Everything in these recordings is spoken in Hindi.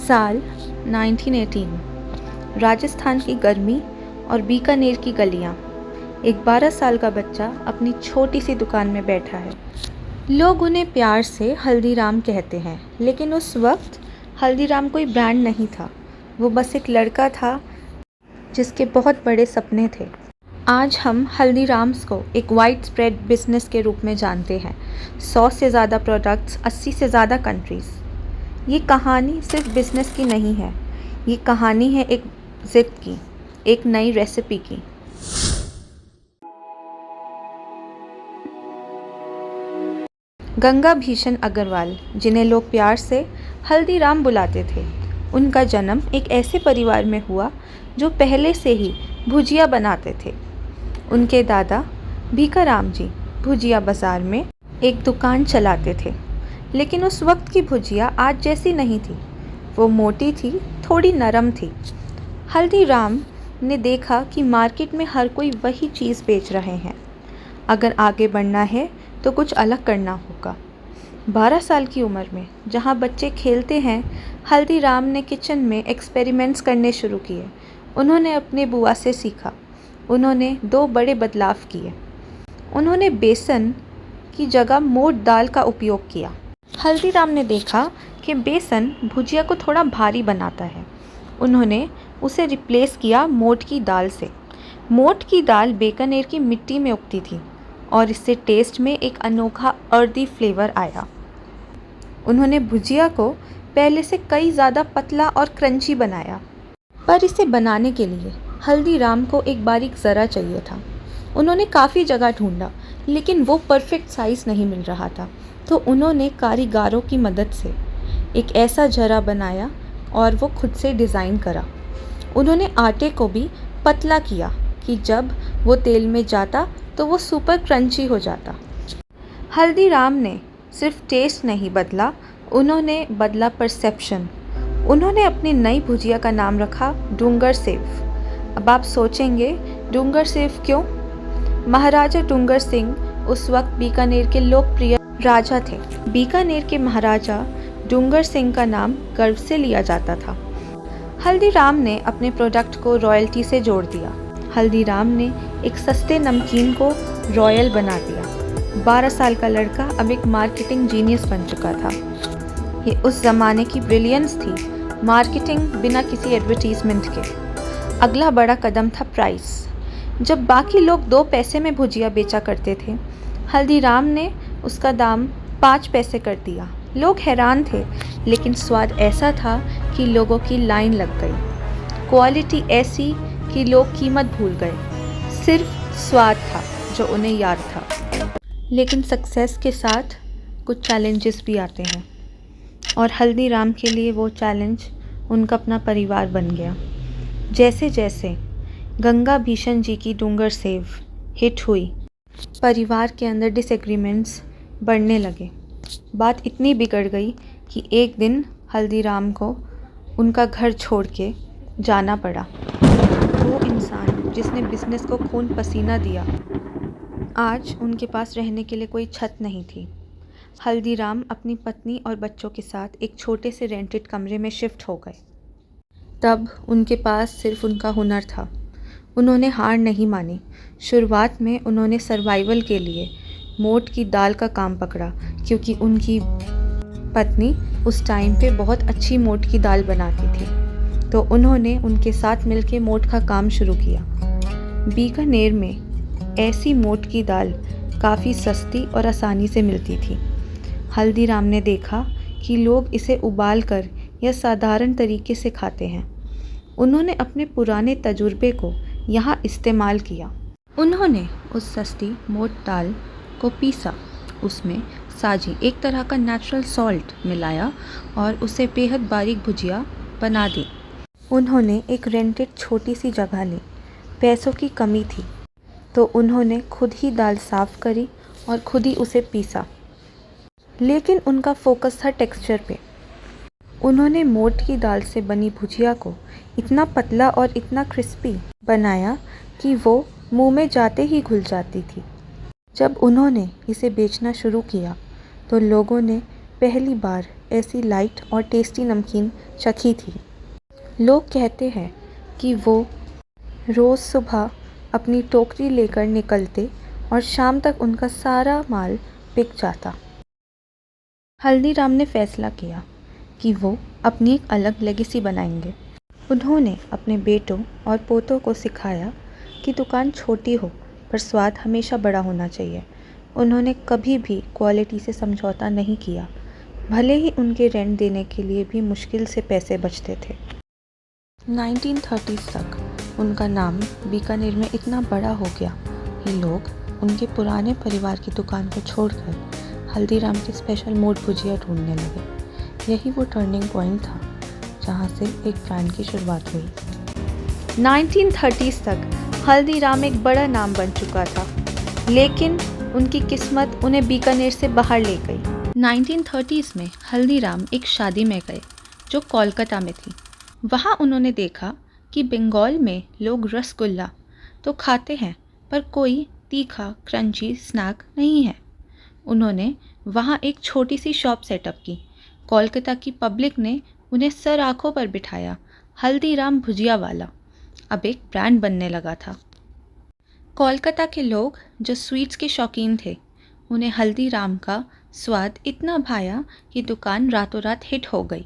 साल 1918। राजस्थान की गर्मी और बीकानेर की गलियां। एक 12 साल का बच्चा अपनी छोटी सी दुकान में बैठा है। लोग उन्हें प्यार से हल्दीराम कहते हैं, लेकिन उस वक्त हल्दीराम कोई ब्रांड नहीं था। वो बस एक लड़का था जिसके बहुत बड़े सपने थे। आज हम हल्दीराम्स को एक वाइड स्प्रेड बिजनेस के रूप में जानते हैं। 100 से ज़्यादा प्रोडक्ट्स, 80 से ज़्यादा कंट्रीज़। ये कहानी सिर्फ बिजनेस की नहीं है, ये कहानी है एक ज़िद की, एक नई रेसिपी की। गंगा भीषण अग्रवाल, जिन्हें लोग प्यार से हल्दीराम बुलाते थे, उनका जन्म एक ऐसे परिवार में हुआ जो पहले से ही भुजिया बनाते थे। उनके दादा भीखाराम जी भुजिया बाज़ार में एक दुकान चलाते थे, लेकिन उस वक्त की भुजिया आज जैसी नहीं थी। वो मोटी थी, थोड़ी नरम थी। हल्दीराम ने देखा कि मार्केट में हर कोई वही चीज़ बेच रहे हैं। अगर आगे बढ़ना है तो कुछ अलग करना होगा। 12 साल की उम्र में जहाँ बच्चे खेलते हैं, हल्दीराम ने किचन में एक्सपेरिमेंट्स करने शुरू किए। उन्होंने अपने बुआ से सीखा। उन्होंने 2 बड़े बदलाव किए। उन्होंने बेसन की जगह मोट दाल का उपयोग किया। हल्दीराम ने देखा कि बेसन भुजिया को थोड़ा भारी बनाता है। उन्होंने उसे रिप्लेस किया मोट की दाल से। मोट की दाल बीकानेर की मिट्टी में उगती थी और इससे टेस्ट में एक अनोखा अर्दी फ्लेवर आया। उन्होंने भुजिया को पहले से कई ज़्यादा पतला और क्रंची बनाया, पर इसे बनाने के लिए हल्दीराम को एक बारीक ज़रा चाहिए था। उन्होंने काफ़ी जगह ढूंढा, लेकिन वो परफेक्ट साइज़ नहीं मिल रहा था। तो उन्होंने कारीगरों की मदद से एक ऐसा जरा बनाया और वो खुद से डिज़ाइन करा। उन्होंने आटे को भी पतला किया कि जब वो तेल में जाता तो वो सुपर क्रंची हो जाता। हल्दीराम ने सिर्फ टेस्ट नहीं बदला, उन्होंने बदला परसेप्शन। उन्होंने अपनी नई भुजिया का नाम रखा डूंगर सेव। अब आप सोचेंगे, डूंगर सेव क्यों? महाराजा डूंगर सिंह उस वक्त बीकानेर के लोकप्रिय राजा थे। बीकानेर के महाराजा डूंगर सिंह का नाम गर्व से लिया जाता था। हल्दीराम ने अपने प्रोडक्ट को रॉयल्टी से जोड़ दिया। हल्दीराम ने एक सस्ते नमकीन को रॉयल बना दिया। 12 साल का लड़का अब एक मार्केटिंग जीनियस बन चुका था। ये उस ज़माने की ब्रिलियंस थी, मार्केटिंग बिना किसी एडवर्टीजमेंट के। अगला बड़ा कदम था प्राइस। जब बाकी लोग 2 पैसे में भुजिया बेचा करते थे, हल्दीराम ने उसका दाम 5 पैसे कर दिया। लोग हैरान थे, लेकिन स्वाद ऐसा था कि लोगों की लाइन लग गई। क्वालिटी ऐसी कि लोग कीमत भूल गए। सिर्फ स्वाद था जो उन्हें याद था। लेकिन सक्सेस के साथ कुछ चैलेंजेस भी आते हैं, और हल्दीराम के लिए वो चैलेंज उनका अपना परिवार बन गया। जैसे जैसे गंगा भीषण जी की डूंगर सेव हिट हुई, परिवार के अंदर डिसएग्रीमेंट्स बढ़ने लगे। बात इतनी बिगड़ गई कि एक दिन हल्दीराम को उनका घर छोड़ के जाना पड़ा। वो इंसान जिसने बिजनेस को खून पसीना दिया, आज उनके पास रहने के लिए कोई छत नहीं थी। हल्दीराम अपनी पत्नी और बच्चों के साथ एक छोटे से रेंटेड कमरे में शिफ्ट हो गए। तब उनके पास सिर्फ उनका हुनर था। उन्होंने हार नहीं मानी। शुरुआत में उन्होंने सर्वाइवल के लिए मोट की दाल का काम पकड़ा, क्योंकि उनकी पत्नी उस टाइम पे बहुत अच्छी मोट की दाल बनाती थी। तो उन्होंने उनके साथ मिलके मोट का काम शुरू किया। बीकानेर में ऐसी मोट की दाल काफ़ी सस्ती और आसानी से मिलती थी। हल्दीराम ने देखा कि लोग इसे उबाल कर या साधारण तरीके से खाते हैं। उन्होंने अपने पुराने तजुर्बे को यहाँ इस्तेमाल किया। उन्होंने उस सस्ती मोट दाल को पीसा, उसमें साजी, एक तरह का नेचुरल सॉल्ट मिलाया और उसे बेहद बारीक भुजिया बना दी। उन्होंने एक रेंटेड छोटी सी जगह ली। पैसों की कमी थी, तो उन्होंने खुद ही दाल साफ़ करी और खुद ही उसे पीसा। लेकिन उनका फोकस था टेक्सचर पे। उन्होंने मोट की दाल से बनी भुजिया को इतना पतला और इतना क्रिस्पी बनाया कि वो मुंह में जाते ही घुल जाती थी। जब उन्होंने इसे बेचना शुरू किया तो लोगों ने पहली बार ऐसी लाइट और टेस्टी नमकीन चखी थी। लोग कहते हैं कि वो रोज़ सुबह अपनी टोकरी लेकर निकलते और शाम तक उनका सारा माल बिक जाता। हल्दीराम ने फैसला किया कि वो अपनी एक अलग लेगेसी बनाएंगे। उन्होंने अपने बेटों और पोतों को सिखाया कि दुकान छोटी हो पर स्वाद हमेशा बड़ा होना चाहिए। उन्होंने कभी भी क्वालिटी से समझौता नहीं किया, भले ही उनके रेंट देने के लिए भी मुश्किल से पैसे बचते थे। 1930s तक उनका नाम बीकानेर में इतना बड़ा हो गया कि लोग उनके पुराने परिवार की दुकान को छोड़कर हल्दीराम की स्पेशल मोड भुजिया ढूंढने लगे। यही वो टर्निंग पॉइंट था जहाँ से एक ब्रांड की शुरुआत हुई। 1930s तक हल्दीराम एक बड़ा नाम बन चुका था, लेकिन उनकी किस्मत उन्हें बीकानेर से बाहर ले गई। 1930s में हल्दीराम एक शादी में गए जो कोलकाता में थी। वहाँ उन्होंने देखा कि बंगाल में लोग रसगुल्ला तो खाते हैं पर कोई तीखा क्रंची स्नैक नहीं है। उन्होंने वहाँ एक छोटी सी शॉप सेटअप की। कोलकाता की पब्लिक ने उन्हें सर आँखों पर बिठाया। हल्दीराम भुजिया वाला अब एक ब्रांड बनने लगा था। कोलकाता के लोग जो स्वीट्स के शौकीन थे, उन्हें हल्दीराम का स्वाद इतना भाया कि दुकान रातों रात हिट हो गई।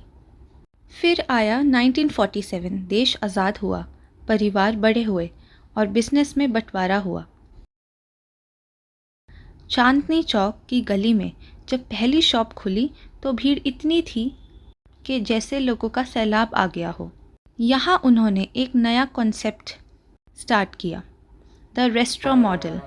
फिर आया 1947, देश आज़ाद हुआ, परिवार बड़े हुए और बिजनेस में बंटवारा हुआ। चांदनी चौक की गली में जब पहली शॉप खुली तो भीड़ इतनी थी कि जैसे लोगों का सैलाब आ गया हो। यहाँ उन्होंने एक नया कॉन्सेप्ट स्टार्ट किया, द रेस्टोरेंट मॉडल।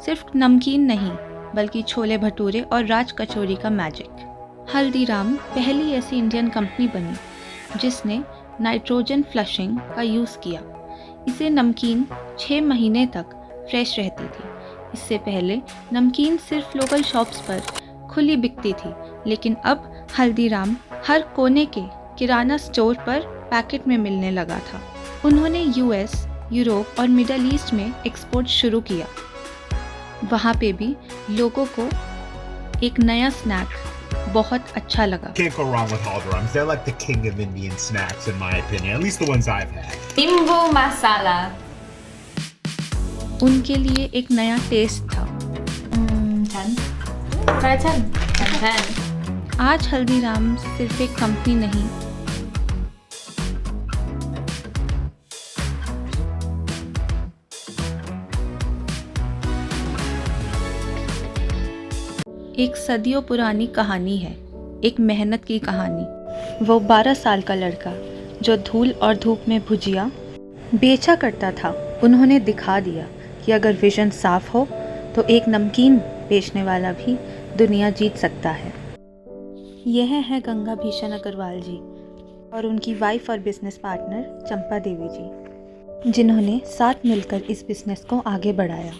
सिर्फ नमकीन नहीं बल्कि छोले भटूरे और राज कचौरी का मैजिक। हल्दीराम पहली ऐसी इंडियन कंपनी बनी जिसने नाइट्रोजन फ्लशिंग का यूज़ किया। इसे नमकीन 6 महीने तक फ्रेश रहती थी। इससे पहले नमकीन सिर्फ लोकल शॉप्स पर खुली बिकती थी, लेकिन अब हल्दीराम हर कोने के किराना स्टोर पर पैकेट में मिलने लगा था। उन्होंने यूएस, यूरोप और मिडल ईस्ट में एक्सपोर्ट शुरू किया। वहाँ पे भी लोगों को एक नया स्नैक बहुत अच्छा लगा। Can't go wrong with Haldirams. They're like the king of Indian snacks in my opinion, at least the ones I've had. Nimbu masala. उनके लिए एक नया टेस्ट था। 10. For a 10. 10. आज हल्दीराम सिर्फ एक कंपनी नहीं, एक सदियों पुरानी कहानी है, एक मेहनत की कहानी। वो 12 साल का लड़का जो धूल और धूप में भुजिया बेचा करता था, उन्होंने दिखा दिया कि अगर विजन साफ हो तो एक नमकीन बेचने वाला भी दुनिया जीत सकता है। यह है गंगा भीषण अग्रवाल जी और उनकी वाइफ और बिजनेस पार्टनर चंपा देवी जी, जिन्होंने साथ मिलकर इस बिज़नेस को आगे बढ़ाया।